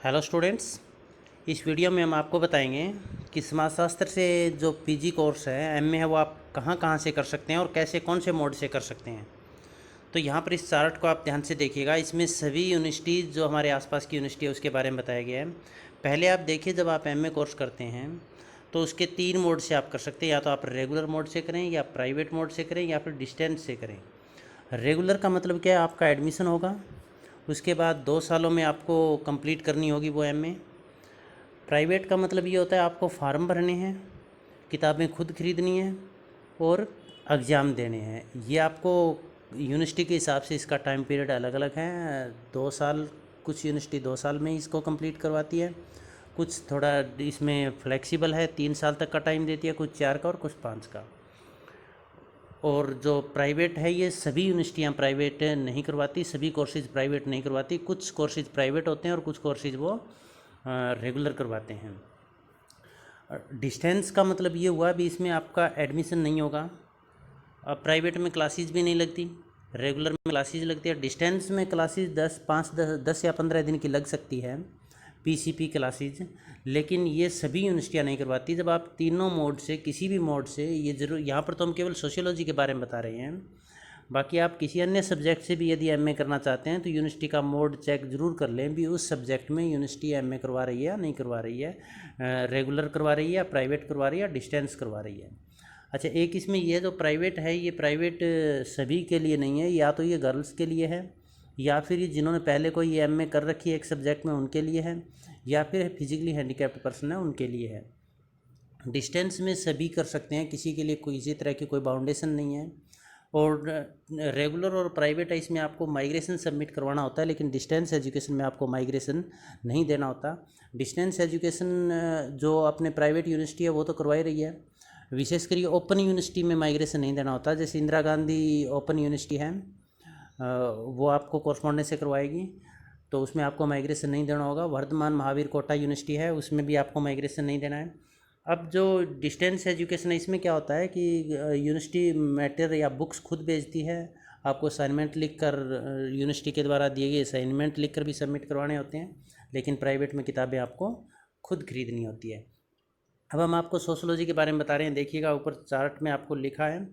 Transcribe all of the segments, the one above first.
Hello students, इस video में हम आपको बताएंगे कि समाजशास्त्र से जो पीजी कोर्स है एमए है वो आप कहाँ कहाँ से कर सकते हैं और कैसे कौन से मोड से कर सकते हैं। तो यहाँ पर इस चार्ट को आप ध्यान से देखिएगा। इसमें सभी यूनिवर्सिटीज़ जो हमारे आसपास की यूनिवर्सिटी है उसके बारे में बताया गया है। पहले आप देखिए, जब आप एमए कोर्स करते हैं तो उसके 3 मोड से आप कर सकते हैं। या तो आप रेगुलर मोड से करें, या प्राइवेट मोड से करें, या फिर डिस्टेंस से करें। रेगुलर का मतलब क्या है? आपका एडमिशन होगा, उसके बाद 2 सालों में आपको कंप्लीट करनी होगी वो एमए। प्राइवेट का मतलब ये होता है आपको फार्म भरने हैं, किताबें खुद खरीदनी हैं और एग्ज़ाम देने हैं। ये आपको यूनिवर्सिटी के हिसाब से इसका टाइम पीरियड अलग अलग है। 2 साल, कुछ यूनिवर्सिटी 2 साल में इसको कंप्लीट करवाती है, कुछ थोड़ा इसमें फ्लेक्सिबल है, 3 साल तक का टाइम देती है, कुछ 4 का और कुछ 5 का। और जो प्राइवेट है, ये सभी यूनिवर्सिटियाँ प्राइवेट नहीं करवाती, सभी कोर्सेज़ प्राइवेट नहीं करवाती। कुछ कोर्सेज़ प्राइवेट होते हैं और कुछ कोर्सेज़ वो रेगुलर करवाते हैं। डिस्टेंस का मतलब ये हुआ भी इसमें आपका एडमिशन नहीं होगा। अब प्राइवेट में क्लासेस भी नहीं लगती, रेगुलर में क्लासेस लगती है। डिस्टेंस में क्लासेस 10 या 15 दिन की लग सकती है, पीसीपी क्लासेस, लेकिन ये सभी यूनिवर्सिटियाँ नहीं करवाती। जब आप तीनों मोड से, किसी भी मोड से, ये ज़रूर, यहाँ पर तो हम केवल सोशियोलॉजी के बारे में बता रहे हैं, बाकी आप किसी अन्य सब्जेक्ट से भी यदि एमए करना चाहते हैं तो यूनिवर्सिटी का मोड चेक ज़रूर कर लें भी उस सब्जेक्ट में यूनिवर्सिटी एमए करवा रही है या नहीं करवा रही है, रेगुलर करवा रही है या प्राइवेट करवा रही है या डिस्टेंस करवा रही है। अच्छा, एक इसमें ये जो प्राइवेट है, ये प्राइवेट सभी के लिए नहीं है। या तो ये गर्ल्स के लिए है, या फिर ये जिन्होंने पहले कोई एमए कर रखी है एक सब्जेक्ट में उनके लिए है, या फिर फिजिकली हैंडीकैप्ड पर्सन है उनके लिए है। डिस्टेंस में सभी कर सकते हैं, किसी के लिए कोई इसी तरह की कोई बाउंडेशन नहीं है। और रेगुलर और प्राइवेट है, इसमें आपको माइग्रेशन सबमिट करवाना होता है, लेकिन डिस्टेंस एजुकेशन में आपको माइग्रेशन नहीं देना होता। डिस्टेंस एजुकेशन जो अपने प्राइवेट यूनिवर्सिटी है वो तो करवा ही रही है, विशेषकर ये ओपन यूनिवर्सिटी में माइग्रेशन नहीं देना होता। जैसे इंदिरा गांधी ओपन यूनिवर्सिटी है, वो आपको कॉरस्पॉन्डेंस से करवाएगी, तो उसमें आपको माइग्रेशन नहीं देना होगा। वर्धमान महावीर कोटा यूनिवर्सिटी है, उसमें भी आपको माइग्रेशन नहीं देना है। अब जो डिस्टेंस एजुकेशन है, इसमें क्या होता है कि यूनिवर्सिटी मैटर या बुक्स खुद भेजती है, आपको असाइनमेंट लिख कर, यूनिवर्सिटी के द्वारा दिए गए असाइनमेंट लिख कर भी सबमिट करवाने होते हैं, लेकिन प्राइवेट में किताबें आपको खुद खरीदनी होती है। अब हम आपको सोशोलॉजी के बारे में बता रहे हैं, देखिएगा ऊपर चार्ट में आपको लिखा है।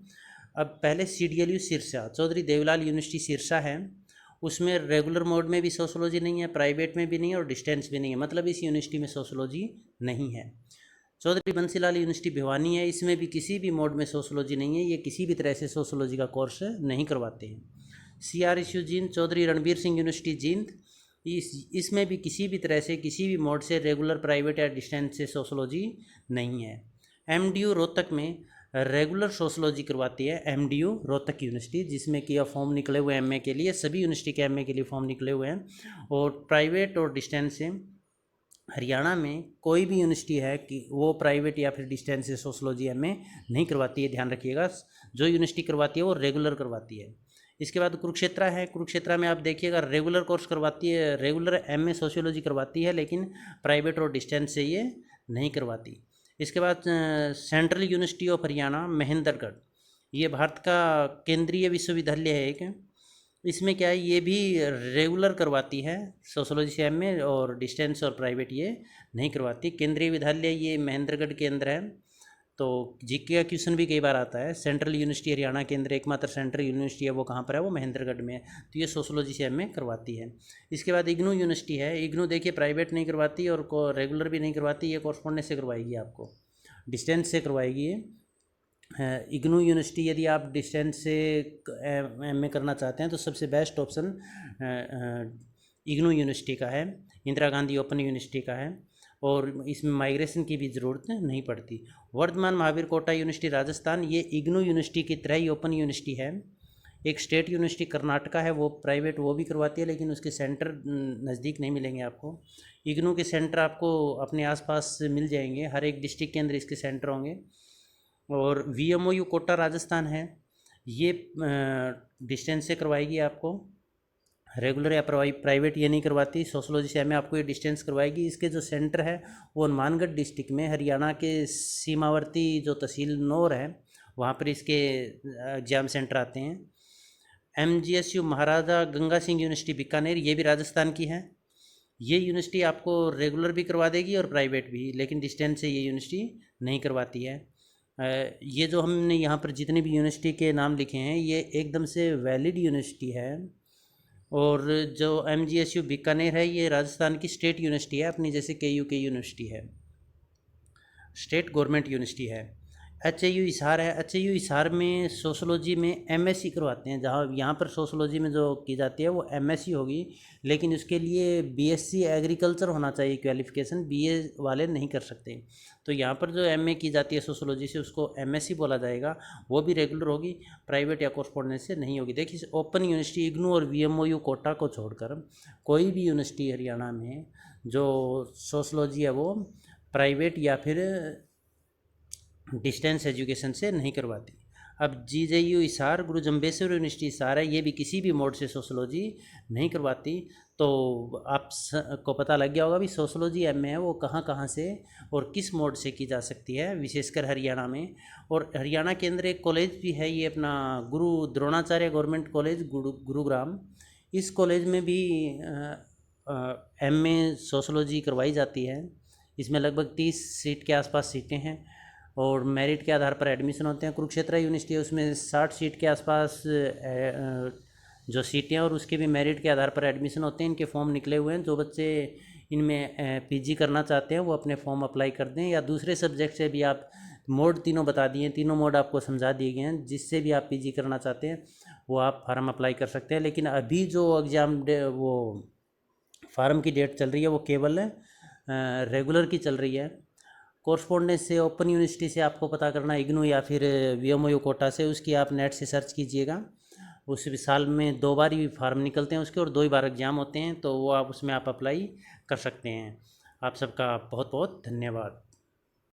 अब पहले CDLU सिरसा, चौधरी देवलाल यूनिवर्सिटी सिरसा है, उसमें रेगुलर मोड में भी सोशोलॉजी नहीं है, प्राइवेट में भी नहीं है और डिस्टेंस भी नहीं है, मतलब इस यूनिवर्सिटी में सोशोलॉजी नहीं है। चौधरी बंसीलाल यूनिवर्सिटी भिवानी है, इसमें भी किसी भी मोड में सोशोलॉजी नहीं है, ये किसी भी तरह से सोशोलॉजी का कोर्स नहीं करवाते हैं। CRSU जींद, चौधरी रणबीर सिंह यूनिवर्सिटी जींद, इसमें भी किसी भी तरह से, किसी भी मोड से, रेगुलर, प्राइवेट या डिस्टेंस से सोशोलॉजी नहीं है। MDU रोहतक में रेगुलर सोशोलॉजी करवाती है, MDU रोहतक यूनिवर्सिटी, जिसमें कि फॉर्म निकले हुए एमए के लिए, सभी यूनिवर्सिटी के एमए के लिए फॉर्म निकले हुए हैं। और प्राइवेट और डिस्टेंस से हरियाणा में कोई भी यूनिवर्सिटी है कि वो प्राइवेट या फिर डिस्टेंस से सोशोलॉजी एमए नहीं करवाती है, ध्यान रखिएगा। जो यूनिवर्सिटी करवाती है वो रेगुलर करवाती है। इसके बाद कुरुक्षेत्रा है, कुरुक्षेत्रा में आप देखिएगा रेगुलर कोर्स करवाती है, रेगुलर एमए सोशियोलॉजी करवाती है, लेकिन प्राइवेट और डिस्टेंस से ये नहीं करवाती। इसके बाद central university of Haryana Mahendragarh, ये भारत का केंद्रीय विश्वविद्यालय है एक, इसमें क्या है, ये भी रेगुलर करवाती है सोशोलॉजी से एमए, और डिस्टेंस और प्राइवेट ये नहीं करवाती। केंद्रीय विद्यालय ये महेंद्रगढ़ के अंदर है, तो जीके का क्वेश्चन भी कई बार आता है। सेंट्रल यूनिवर्सिटी हरियाणा के अंदर एकमात्र सेंट्रल यूनिवर्सिटी है, वो कहाँ पर है? वो महेंद्रगढ़ में है, तो ये सोशोलॉजी से एमए करवाती है। इसके बाद इग्नू यूनिवर्सिटी है, इग्नू देखिए प्राइवेट नहीं करवाती और रेगुलर भी नहीं करवाती, ये कॉरस्पॉन्डेंस से करवाएगी, आपको डिस्टेंस से करवाएगी ये। इग्नू यूनिवर्सिटी, यदि आप डिस्टेंस से एमए करना चाहते हैं तो सबसे बेस्ट ऑप्शन इग्नू यूनिवर्सिटी का है, इंदिरा गांधी ओपन यूनिवर्सिटी का है, और इसमें माइग्रेशन की भी ज़रूरत नहीं पड़ती। वर्धमान महावीर कोटा यूनिवर्सिटी राजस्थान, ये इग्नू यूनिवर्सिटी की तरह ही ओपन यूनिवर्सिटी है। एक स्टेट यूनिवर्सिटी कर्नाटका है, वो प्राइवेट, वो भी करवाती है, लेकिन उसके सेंटर नज़दीक नहीं मिलेंगे आपको। इग्नू के सेंटर आपको अपने आसपास मिल जाएंगे, हर एक डिस्ट्रिक्ट के अंदर इसके सेंटर होंगे। और VMOU कोटा राजस्थान है, ये डिस्टेंस से करवाएगी आपको, रेगुलर या प्राइवेट ये नहीं करवाती। सोशोलॉजी से हमें आपको ये डिस्टेंस करवाएगी। इसके जो सेंटर है वो हनुमानगढ़ डिस्ट्रिक्ट में, हरियाणा के सीमावर्ती जो तहसील नौर है, वहाँ पर इसके एग्जाम सेंटर आते हैं। MGSU महाराजा गंगा सिंह यूनिवर्सिटी बीकानेर, ये भी राजस्थान की है, ये यूनिवर्सिटी आपको रेगुलर भी करवा देगी और प्राइवेट भी, लेकिन डिस्टेंस से ये यूनिवर्सिटी नहीं करवाती है। ये जो हमने यहाँ पर जितने भी यूनिवर्सिटी के नाम लिखे हैं ये एकदम से वैलिड यूनिवर्सिटी है। और जो MGSU बीकानेर है ये राजस्थान की स्टेट यूनिवर्सिटी है, अपनी जैसे KU की यूनिवर्सिटी है, स्टेट गवर्नमेंट यूनिवर्सिटी है। HAU हिसार है, HAU हिसार में सोशोलॉजी में MSc करवाते हैं, जहाँ यहाँ पर सोशोलॉजी में जो की जाती है वो MSc होगी, लेकिन उसके लिए BSc एग्रीकल्चर होना चाहिए क्वालिफिकेशन, BA वाले नहीं कर सकते। तो यहाँ पर जो MA की जाती है सोशोलॉजी से उसको MSc बोला जाएगा, वो भी रेगुलर होगी, प्राइवेट या कॉरस्पॉन्डेंस से नहीं होगी। देखिए ओपन यूनिवर्सिटी IGNOU और VMOU कोटा को छोड़कर कोई भी यूनिवर्सिटी हरियाणा में जो सोशोलॉजी है वो प्राइवेट या फिर डिस्टेंस एजुकेशन से नहीं करवाती। अब GJU हिसार, गुरु जम्बेश्वर यूनिवर्सिटी हिसार है, ये भी किसी भी मोड से सोशोलॉजी नहीं करवाती। तो आप को पता लग गया होगा भी सोशोलॉजी MA है वो कहाँ कहाँ से और किस मोड से की जा सकती है, विशेषकर हरियाणा में। और हरियाणा के अंदर एक कॉलेज भी है, ये अपना गुरु द्रोणाचार्य गवर्नमेंट कॉलेज गुरुग्राम, इस कॉलेज में भी MA सोशोलॉजी करवाई जाती है। इसमें लगभग 30 सीट के आसपास सीटें हैं और मेरिट के आधार पर एडमिशन होते हैं। कुरुक्षेत्र यूनिवर्सिटी है उसमें 60 सीट के आसपास जो सीटें हैं और उसके भी मेरिट के आधार पर एडमिशन होते हैं। इनके फॉर्म निकले हुए हैं, जो बच्चे इनमें PG करना चाहते हैं वो अपने फॉर्म अप्लाई कर दें, या दूसरे सब्जेक्ट से भी आप मोड तीनों बता दिए, तीनों मोड आपको समझा दिए गए हैं, जिससे भी आप PG करना चाहते हैं वो आप फार्म अप्लाई कर सकते हैं। लेकिन अभी जो एग्ज़ाम वो फार्म की डेट चल रही है वो केवल रेगुलर की चल रही है। कॉरस्पॉन्डेंस से ओपन यूनिवर्सिटी से आपको पता करना IGNOU या फिर VMOU कोटा से, उसकी आप नेट से सर्च कीजिएगा। उस साल में 2 बार ही फार्म निकलते हैं उसके और 2 ही बार एग्ज़ाम होते हैं, तो वो आप उसमें आप अप्लाई कर सकते हैं। आप सबका बहुत बहुत धन्यवाद।